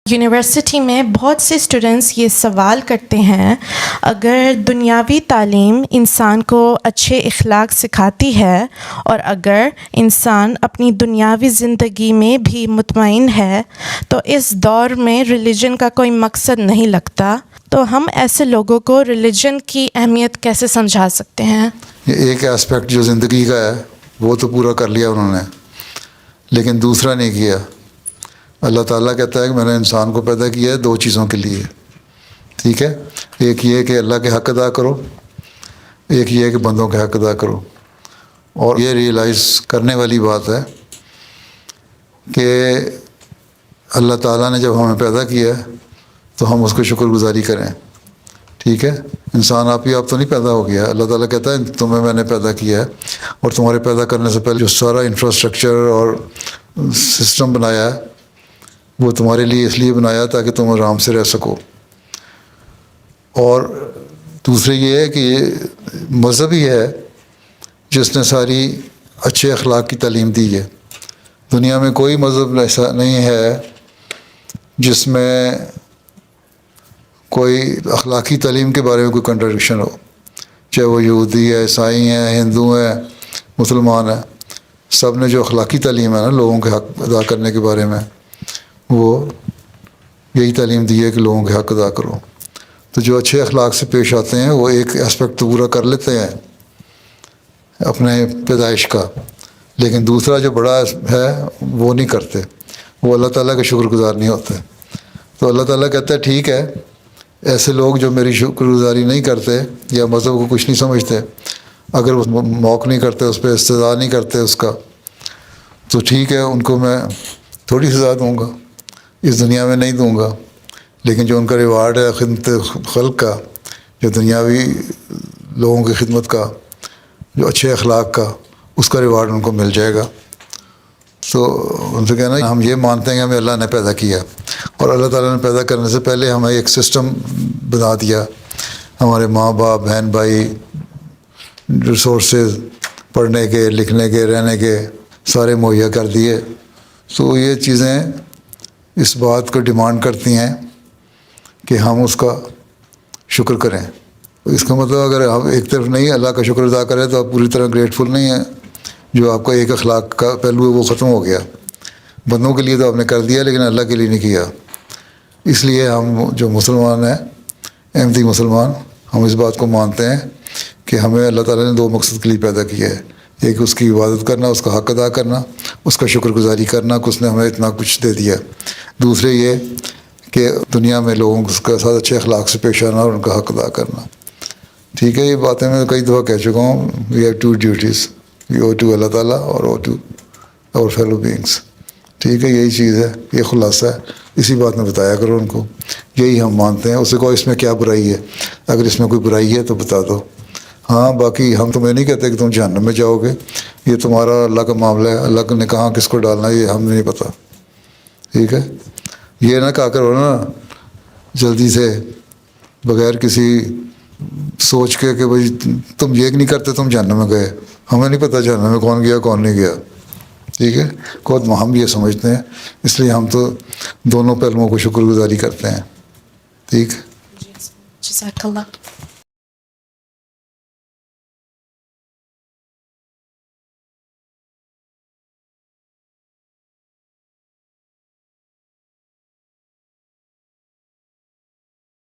University میں بہت سے اسٹوڈنٹس یہ سوال کرتے ہیں، اگر دنیاوی تعلیم انسان کو اچھے اخلاق سکھاتی ہے اور اگر انسان اپنی دنیاوی زندگی میں بھی مطمئن ہے تو اس دور میں ریلیجن کا کوئی مقصد نہیں لگتا، تو ہم ایسے لوگوں کو ریلیجن کی اہمیت کیسے سمجھا سکتے ہیں؟ یہ ایک اسپیکٹ جو زندگی کا ہے وہ تو پورا کر لیا انہوں نے، لیکن دوسرا نہیں کیا۔ اللہ تعالیٰ کہتا ہے کہ میں نے انسان کو پیدا کیا ہے 2 چیزوں کے لیے، ٹھیک ہے؟ ایک یہ کہ اللہ کے حق ادا کرو، ایک یہ کہ بندوں کے حق ادا کرو۔ اور یہ ریئلائز کرنے والی بات ہے کہ اللہ تعالیٰ نے جب ہمیں پیدا کیا ہے تو ہم اس کو شکر گزاری کریں، ٹھیک ہے؟ انسان آپ تو نہیں پیدا ہو گیا، اللہ تعالیٰ کہتا ہے تمہیں میں نے پیدا کیا ہے، اور تمہارے پیدا کرنے سے پہلے جو سارا انفراسٹرکچر اور سسٹم بنایا ہے وہ تمہارے لیے اس لیے بنایا تاکہ تم آرام سے رہ سکو۔ اور دوسرے یہ ہے کہ یہ مذہب ہی ہے جس نے ساری اچھے اخلاق کی تعلیم دی ہے۔ دنیا میں کوئی مذہب ایسا نہیں ہے جس میں کوئی اخلاقی تعلیم کے بارے میں کوئی کنٹرڈکشن ہو، چاہے وہ یہودی ہے، عیسائی ہیں، ہندو ہیں، مسلمان ہیں، سب نے جو اخلاقی تعلیم ہے نا لوگوں کے حق ادا کرنے کے بارے میں، وہ یہی تعلیم دی ہے کہ لوگوں کے حق ادا کرو۔ تو جو اچھے اخلاق سے پیش آتے ہیں وہ ایک اسپیکٹ تو پورا کر لیتے ہیں اپنے پیدائش کا، لیکن دوسرا جو بڑا ہے وہ نہیں کرتے، وہ اللہ تعالیٰ کے شکر گزار نہیں ہوتے۔ تو اللہ تعالیٰ کہتا ہے ٹھیک ہے، ایسے لوگ جو میری شکر گزاری نہیں کرتے یا مذہب کو کچھ نہیں سمجھتے، اگر وہ موقع نہیں کرتے، اس پہ استدعا نہیں کرتے اس کا، تو ٹھیک ہے، ان کو میں تھوڑی سزا دوں گا، اس دنیا میں نہیں دوں گا، لیکن جو ان کا ریوارڈ ہے خدمت خلق کا، جو دنیاوی لوگوں کی خدمت کا، جو اچھے اخلاق کا، اس کا ریوارڈ ان کو مل جائے گا۔ تو ان سے کہنا ہم یہ مانتے ہیں کہ ہمیں اللہ نے پیدا کیا، اور اللہ تعالیٰ نے پیدا کرنے سے پہلے ہمیں ایک سسٹم بنا دیا، ہمارے ماں باپ، بہن بھائی، ریسورسز پڑھنے کے، لکھنے کے، رہنے کے سارے مہیا کر دیے۔ تو یہ چیزیں اس بات کو ڈیمانڈ کرتی ہیں کہ ہم اس کا شکر کریں۔ اس کا مطلب اگر ہم ایک طرف نہیں اللہ کا شکر ادا کریں تو آپ پوری طرح گریٹفل نہیں ہیں۔ جو آپ کا ایک اخلاق کا پہلو ہے وہ ختم ہو گیا، بندوں کے لیے تو آپ نے کر دیا لیکن اللہ کے لیے نہیں کیا۔ اس لیے ہم جو مسلمان ہیں، احمدی مسلمان، ہم اس بات کو مانتے ہیں کہ ہمیں اللہ تعالیٰ نے 2 مقصد کے لیے پیدا کیا ہے، ایک اس کی عبادت کرنا، اس کا حق ادا کرنا، اس کا شکر گزاری کرنا کہ اس نے ہمیں اتنا کچھ دے دیا۔ دوسرے یہ کہ دنیا میں لوگوں کے ساتھ اچھے اخلاق سے پیش آنا اور ان کا حق ادا کرنا، ٹھیک ہے؟ یہ باتیں میں کئی دفعہ کہہ چکا ہوں۔ We have 2 duties, we owe to اللہ تعالیٰ اور owe to our fellow beings, ٹھیک ہے؟ یہی چیز ہے، یہ خلاصہ ہے، اسی بات میں بتایا کرو ان کو، یہی ہم مانتے ہیں۔ اسے کہو اس میں کیا برائی ہے، اگر اس میں کوئی برائی ہے تو بتا دو۔ ہاں باقی ہم تمہیں نہیں کہتے کہ تم جہنم میں جاؤ گے، یہ تمہارا اللہ کا معاملہ ہے، اللہ نے کہاں کس کو ڈالنا ہے یہ ہمیں نہیں پتہ، ٹھیک ہے؟ یہ نہ کہا کرو نا جلدی سے بغیر کسی سوچ کے کہ بھائی تم یہ نہیں کرتے تم جہنم میں گئے، ہمیں نہیں پتہ جہنم میں کون گیا کون نہیں گیا، ٹھیک ہے؟ خود ہم یہ سمجھتے ہیں، اس لیے ہم تو دونوں پہلوؤں کو شکر گزاری کرتے ہیں، ٹھیک؟ جزاک اللہ۔